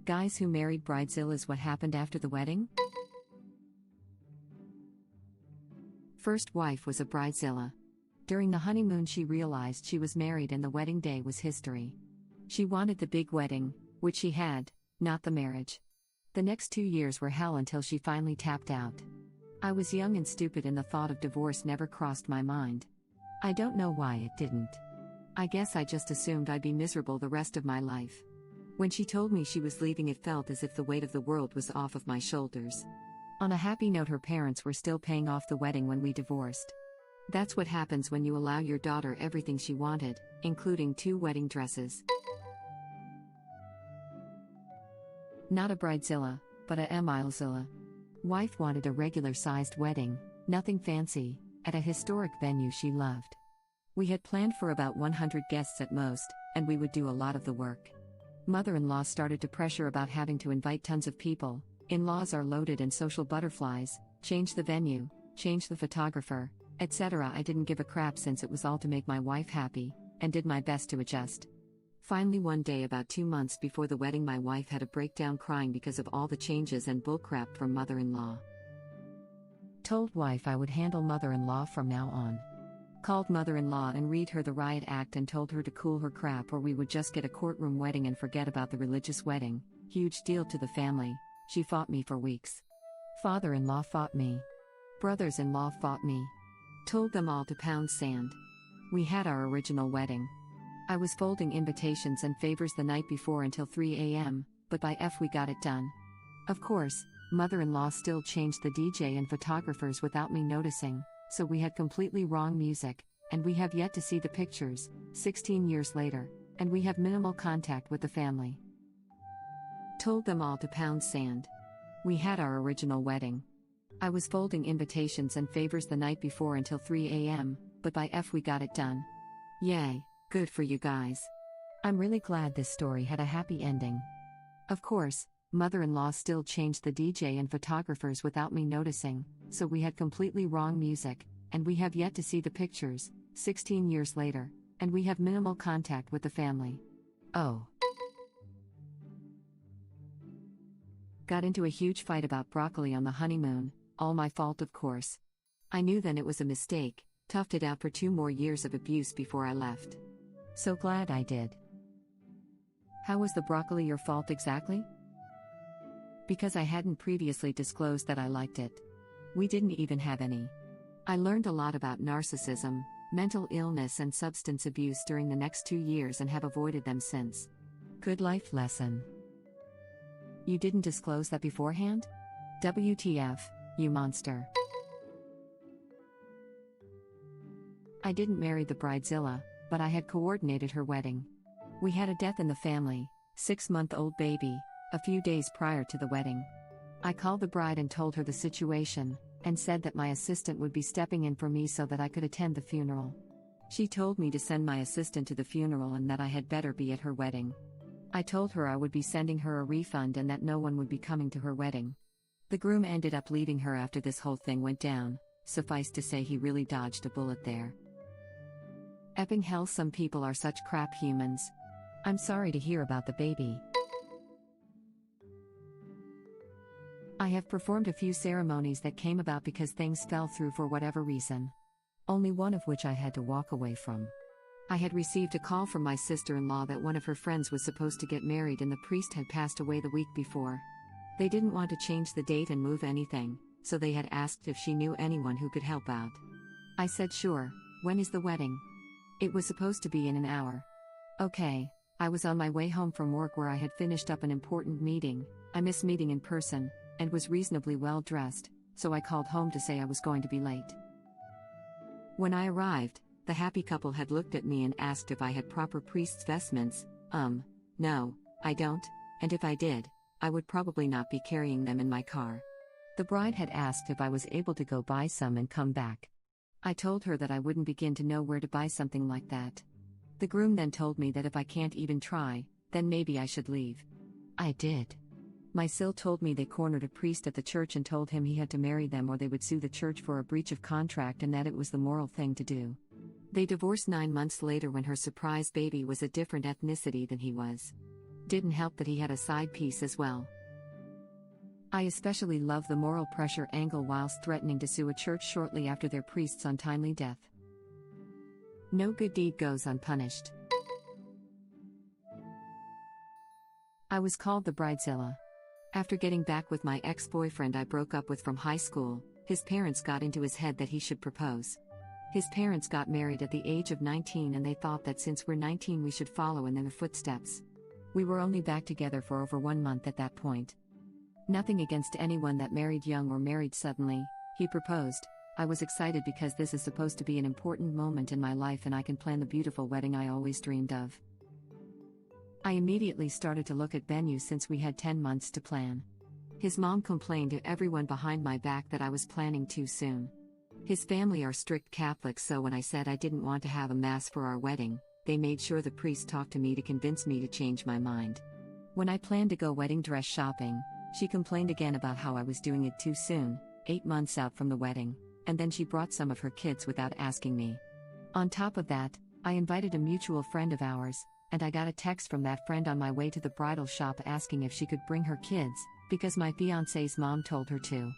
Guys who married Bridezillas, what happened after the wedding? First wife was a Bridezilla. During the honeymoon she realized she was married and the wedding day was history. She wanted the big wedding, which she had, not the marriage. The next 2 years were hell until she finally tapped out. I was young and stupid and the thought of divorce never crossed my mind. I don't know why it didn't. I guess I just assumed I'd be miserable the rest of my life. When she told me she was leaving, it felt as if the weight of the world was off of my shoulders. On a happy note, her parents were still paying off the wedding when we divorced. That's what happens when you allow your daughter everything she wanted, including 2 wedding dresses. Not a Bridezilla, but a Emilezilla. Wife wanted a regular-sized wedding, nothing fancy, at a historic venue she loved. We had planned for about 100 guests at most, and we would do a lot of the work. Mother-in-law started to pressure about having to invite tons of people. In-laws are loaded and social butterflies. Change the venue, change the photographer, etc. I didn't give a crap since it was all to make my wife happy, and did my best to adjust. Finally, one day about 2 months before the wedding, my wife had a breakdown crying because of all the changes and bullcrap from mother-in-law. Told wife I would handle mother-in-law from now on. Called mother-in-law and read her the riot act and told her to cool her crap or we would just get a courtroom wedding and forget about the religious wedding. Huge deal to the family. She fought me for weeks. Father-in-law fought me. Brothers-in-law fought me. Told them all to pound sand. We had our original wedding. I was folding invitations and favors the night before until 3 a.m., but by F we got it done. Of course, mother-in-law still changed the DJ and photographers without me noticing, so we had completely wrong music, and we have yet to see the pictures, 16 years later, and we have minimal contact with the family. Told them all to pound sand. We had our original wedding. I was folding invitations and favors the night before until 3 a.m., but by F we got it done. Yay, good for you guys. I'm really glad this story had a happy ending. Of course, mother-in-law still changed the DJ and photographers without me noticing, so we had completely wrong music, and we have yet to see the pictures, 16 years later, and we have minimal contact with the family. Oh. Got into a huge fight about broccoli on the honeymoon, all my fault of course. I knew then it was a mistake, toughed it out for 2 more years of abuse before I left. So glad I did. How was the broccoli your fault exactly? Because I hadn't previously disclosed that I liked it. We didn't even have any. I learned a lot about narcissism, mental illness and substance abuse during the next 2 years and have avoided them since. Good life lesson. You didn't disclose that beforehand? WTF, you monster. I didn't marry the Bridezilla, but I had coordinated her wedding. We had a death in the family, 6-month-old baby, a few days prior to the wedding. I called the bride and told her the situation, and said that my assistant would be stepping in for me so that I could attend the funeral. She told me to send my assistant to the funeral and that I had better be at her wedding. I told her I would be sending her a refund and that no one would be coming to her wedding. The groom ended up leaving her after this whole thing went down, suffice to say he really dodged a bullet there. Epping hell, some people are such crap humans. I'm sorry to hear about the baby. I have performed a few ceremonies that came about because things fell through for whatever reason. Only one of which I had to walk away from. I had received a call from my sister-in-law that one of her friends was supposed to get married and the priest had passed away the week before. They didn't want to change the date and move anything, so they had asked if she knew anyone who could help out. I said sure. When is the wedding? It was supposed to be in an hour. Okay. I was on my way home from work where I had finished up an important meeting. I miss meeting in person, and was reasonably well dressed, so I called home to say I was going to be late. When I arrived, the happy couple had looked at me and asked if I had proper priest's vestments. No, I don't, and if I did, I would probably not be carrying them in my car. The bride had asked if I was able to go buy some and come back. I told her that I wouldn't begin to know where to buy something like that. The groom then told me that if I can't even try, then maybe I should leave. I did. My sil told me they cornered a priest at the church and told him he had to marry them or they would sue the church for a breach of contract and that it was the moral thing to do. They divorced 9 months later when her surprise baby was a different ethnicity than he was. Didn't help that he had a side piece as well. I especially love the moral pressure angle whilst threatening to sue a church shortly after their priest's untimely death. No good deed goes unpunished. I was called the Bridezilla. After getting back with my ex-boyfriend I broke up with from high school, his parents got into his head that he should propose. His parents got married at the age of 19 and they thought that since we're 19 we should follow in their footsteps. We were only back together for over 1 month at that point. Nothing against anyone that married young or married suddenly. He proposed. I was excited because this is supposed to be an important moment in my life and I can plan the beautiful wedding I always dreamed of. I immediately started to look at venues since we had 10 months to plan. His mom complained to everyone behind my back that I was planning too soon. His family are strict Catholics, so when I said I didn't want to have a mass for our wedding, they made sure the priest talked to me to convince me to change my mind. When I planned to go wedding dress shopping, she complained again about how I was doing it too soon, 8 months out from the wedding, and then she brought some of her kids without asking me. On top of that, I invited a mutual friend of ours, and I got a text from that friend on my way to the bridal shop asking if she could bring her kids, because my fiancé's mom told her to.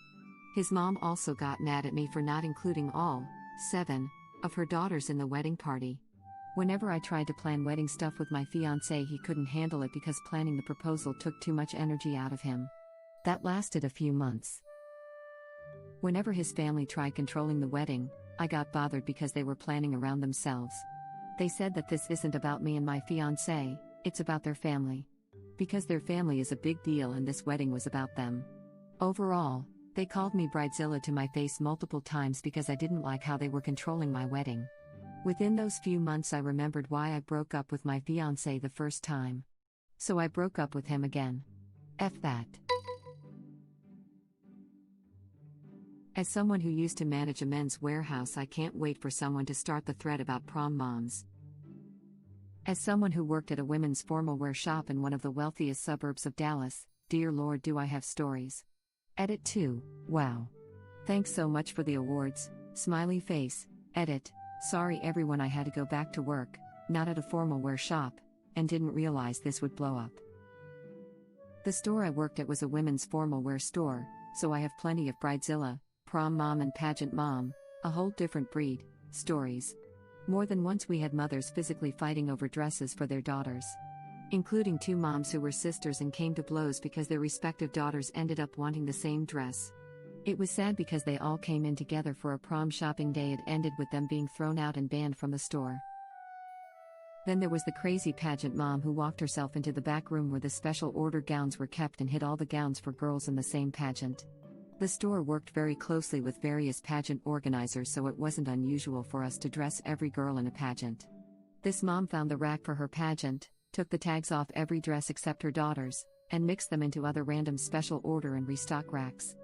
His mom also got mad at me for not including all 7 of her daughters in the wedding party. Whenever I tried to plan wedding stuff with my fiancé, he couldn't handle it because planning the proposal took too much energy out of him. That lasted a few months. Whenever his family tried controlling the wedding, I got bothered because they were planning around themselves. They said that this isn't about me and my fiancé, it's about their family. Because their family is a big deal and this wedding was about them. Overall, they called me Bridezilla to my face multiple times because I didn't like how they were controlling my wedding. Within those few months I remembered why I broke up with my fiancé the first time. So I broke up with him again. F that. As someone who used to manage a men's warehouse, I can't wait for someone to start the thread about prom moms. As someone who worked at a women's formal wear shop in one of the wealthiest suburbs of Dallas, dear Lord, do I have stories. Edit 2, wow. Thanks so much for the awards, smiley face. Edit, sorry everyone, I had to go back to work, not at a formal wear shop, and didn't realize this would blow up. The store I worked at was a women's formal wear store, so I have plenty of Bridezilla, prom mom and pageant mom, a whole different breed, stories. More than once we had mothers physically fighting over dresses for their daughters. Including 2 moms who were sisters and came to blows because their respective daughters ended up wanting the same dress. It was sad because they all came in together for a prom shopping day. It ended with them being thrown out and banned from the store. Then there was the crazy pageant mom who walked herself into the back room where the special order gowns were kept and hid all the gowns for girls in the same pageant. The store worked very closely with various pageant organizers, so it wasn't unusual for us to dress every girl in a pageant. This mom found the rack for her pageant, took the tags off every dress except her daughter's, and mixed them into other random special order and restock racks.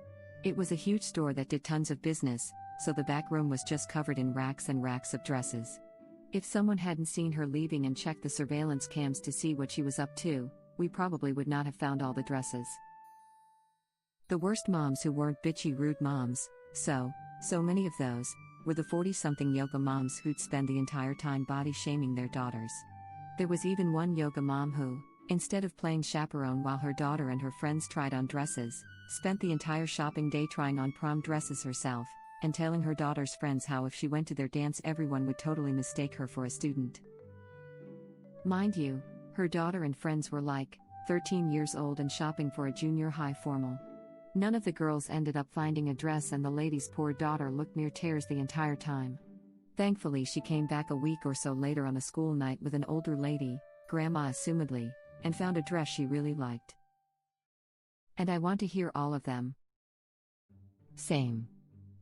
It was a huge store that did tons of business, so the back room was just covered in racks and racks of dresses. If someone hadn't seen her leaving and checked the surveillance cams to see what she was up to, we probably would not have found all the dresses. The worst moms who weren't bitchy rude moms, so many of those, were the 40-something yoga moms who'd spend the entire time body shaming their daughters. There was even one yoga mom who, instead of playing chaperone while her daughter and her friends tried on dresses, spent the entire shopping day trying on prom dresses herself, and telling her daughter's friends how if she went to their dance everyone would totally mistake her for a student. Mind you, her daughter and friends were like 13 years old and shopping for a junior high formal. None of the girls ended up finding a dress and the lady's poor daughter looked near tears the entire time. Thankfully she came back a week or so later on a school night with an older lady, grandma assumedly, and found a dress she really liked. And I want to hear all of them. Same.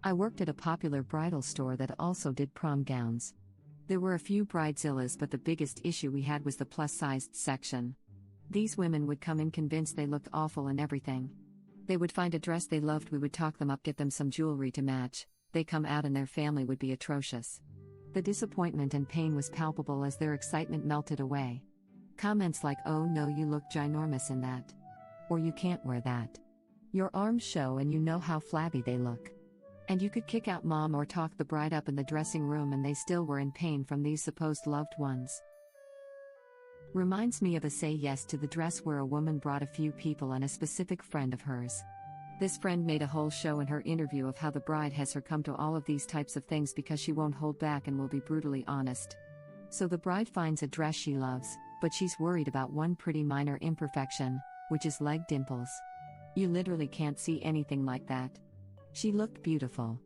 I worked at a popular bridal store that also did prom gowns. There were a few Bridezillas, but the biggest issue we had was the plus-sized section. These women would come in convinced they looked awful and everything. They would find a dress they loved, we would talk them up, get them some jewelry to match, they come out and their family would be atrocious. The disappointment and pain was palpable as their excitement melted away. Comments like, "Oh no, you look ginormous in that," or "You can't wear that. Your arms show and you know how flabby they look." And you could kick out mom or talk the bride up in the dressing room and they still were in pain from these supposed loved ones. Reminds me of a say yes to the dress where a woman brought a few people and a specific friend of hers. This friend made a whole show in her interview of how the bride has her come to all of these types of things because she won't hold back and will be brutally honest. So the bride finds a dress she loves, but she's worried about one pretty minor imperfection, which is leg dimples. You literally can't see anything like that. She looked beautiful.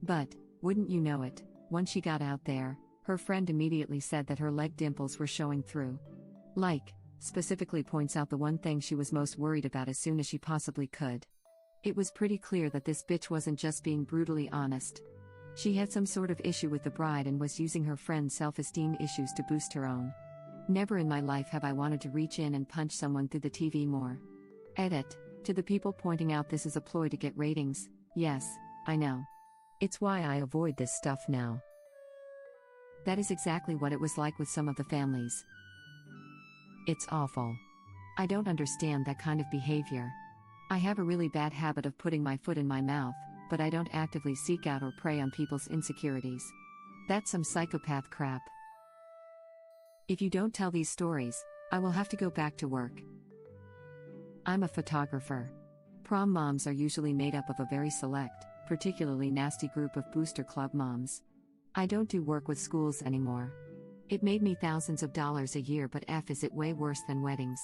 But, wouldn't you know it, once she got out there, her friend immediately said that her leg dimples were showing through. Specifically points out the one thing she was most worried about as soon as she possibly could. It was pretty clear that this bitch wasn't just being brutally honest. She had some sort of issue with the bride and was using her friend's self-esteem issues to boost her own. Never in my life have I wanted to reach in and punch someone through the TV more. Edit. To the people pointing out this is a ploy to get ratings, yes, I know. It's why I avoid this stuff now. That is exactly what it was like with some of the families. It's awful. I don't understand that kind of behavior. I have a really bad habit of putting my foot in my mouth, but I don't actively seek out or prey on people's insecurities. That's some psychopath crap. If you don't tell these stories, I will have to go back to work. I'm a photographer. Prom moms are usually made up of a very select, particularly nasty group of booster club moms. I don't do work with schools anymore. It made me thousands of dollars a year, but is it way worse than weddings.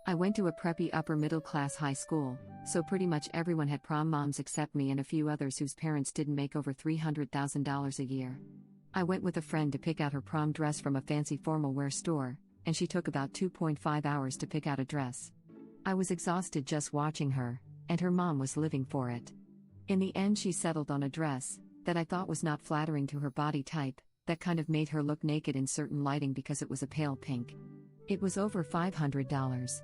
I went to a preppy upper middle class high school, so pretty much everyone had prom moms except me and a few others whose parents didn't make over $300,000 a year. I went with a friend to pick out her prom dress from a fancy formal wear store, and she took about 2.5 hours to pick out a dress. I was exhausted just watching her, and her mom was living for it. In the end, she settled on a dress that I thought was not flattering to her body type, that kind of made her look naked in certain lighting because it was a pale pink. It was over $500.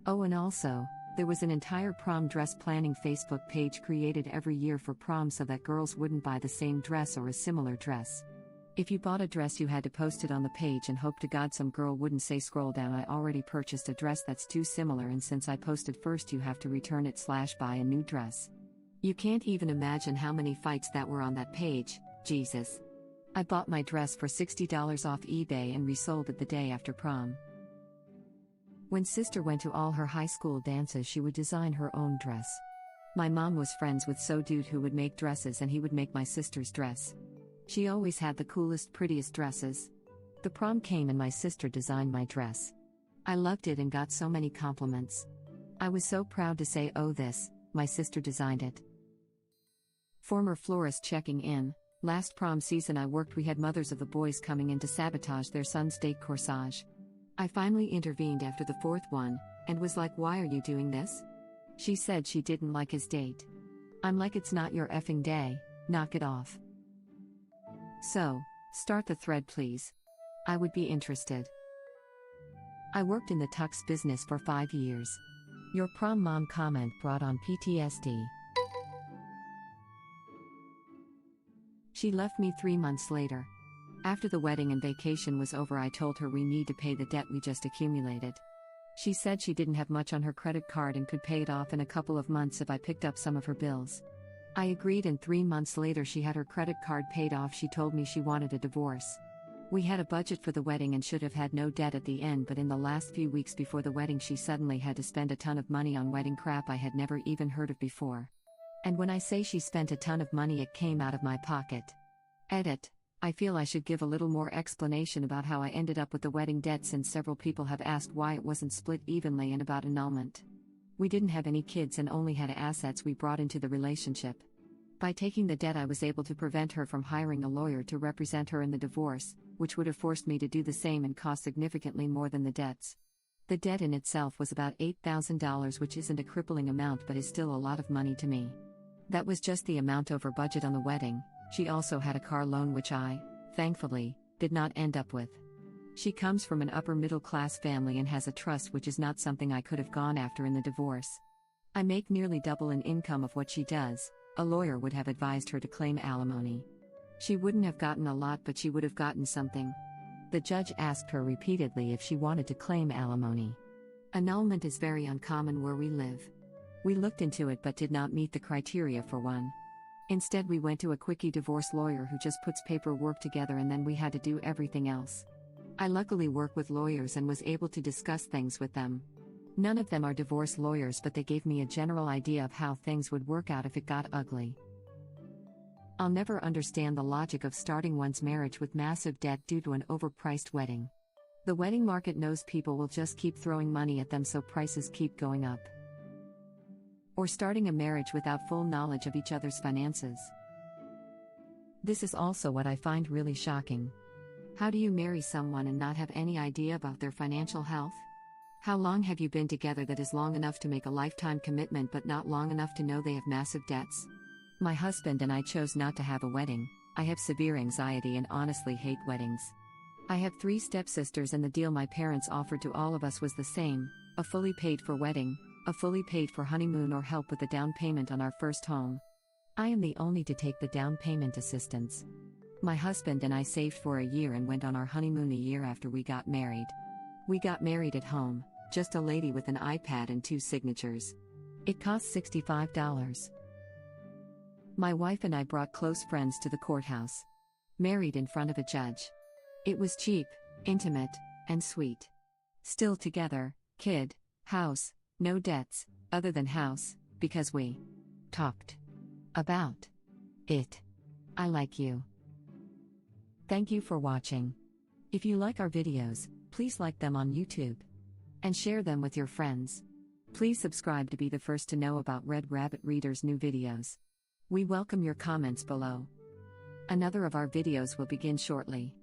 Oh, and also, there was an entire prom dress planning Facebook page created every year for prom so that girls wouldn't buy the same dress or a similar dress. If you bought a dress, you had to post it on the page and hope to God some girl wouldn't say, "Scroll down, I already purchased a dress that's too similar, and since I posted first you have to return it / buy a new dress." You can't even imagine how many fights that were on that page, Jesus. I bought my dress for $60 off eBay and resold it the day after prom. When sister went to all her high school dances, she would design her own dress. My mom was friends with so dude who would make dresses, and he would make my sister's dress. She always had the coolest, prettiest dresses. The prom came and my sister designed my dress. I loved it and got so many compliments. I was so proud to say, "Oh, my sister designed it." Former florist checking in. Last prom season I worked, we had mothers of the boys coming in to sabotage their son's date corsage. I finally intervened after the fourth one, and was like, "Why are you doing this?" She said she didn't like his date. I'm like, "It's not your effing day, knock it off." So, start the thread please. I would be interested. I worked in the tux business for 5 years. Your prom mom comment brought on PTSD. She left me 3 months later. After the wedding and vacation was over, I told her we need to pay the debt we just accumulated. She said she didn't have much on her credit card and could pay it off in a couple of months if I picked up some of her bills. I agreed, and 3 months later she had her credit card paid off. She told me she wanted a divorce. We had a budget for the wedding and should have had no debt at the end, but in the last few weeks before the wedding she suddenly had to spend a ton of money on wedding crap I had never even heard of before. And when I say she spent a ton of money, it came out of my pocket. Edit. I feel I should give a little more explanation about how I ended up with the wedding debt, since several people have asked why it wasn't split evenly and about annulment. We didn't have any kids and only had assets we brought into the relationship. By taking the debt, I was able to prevent her from hiring a lawyer to represent her in the divorce, which would have forced me to do the same and cost significantly more than the debts. The debt in itself was about $8,000, which isn't a crippling amount but is still a lot of money to me. That was just the amount over budget on the wedding. She also had a car loan which I, thankfully, did not end up with. She comes from an upper middle class family and has a trust, which is not something I could have gone after in the divorce. I make nearly double in income of what she does. A lawyer would have advised her to claim alimony. She wouldn't have gotten a lot, but she would have gotten something. The judge asked her repeatedly if she wanted to claim alimony. Annulment is very uncommon where we live. We looked into it but did not meet the criteria for one. Instead, we went to a quickie divorce lawyer who just puts paperwork together and then we had to do everything else. I luckily work with lawyers and was able to discuss things with them. None of them are divorce lawyers, but they gave me a general idea of how things would work out if it got ugly. I'll never understand the logic of starting one's marriage with massive debt due to an overpriced wedding. The wedding market knows people will just keep throwing money at them, so prices keep going up. Or starting a marriage without full knowledge of each other's finances. This is also what I find really shocking. How do you marry someone and not have any idea about their financial health? How long have you been together that is long enough to make a lifetime commitment but not long enough to know they have massive debts? My husband and I chose not to have a wedding. I have severe anxiety and honestly hate weddings. I have 3 stepsisters and the deal my parents offered to all of us was the same: a fully paid for wedding, a fully paid for honeymoon, or help with the down payment on our first home. I am the only to take the down payment assistance. My husband and I saved for a year and went on our honeymoon a year after we got married. We got married at home, just a lady with an iPad and 2 signatures. It cost $65. My wife and I brought close friends to the courthouse. Married in front of a judge. It was cheap, intimate, and sweet. Still together, kid, house, no debts, other than house, because we talked about it. I like you. Thank you for watching. If you like our videos, please like them on YouTube. And share them with your friends. Please subscribe to be the first to know about Red Rabbit Reader's new videos. We welcome your comments below. Another of our videos will begin shortly.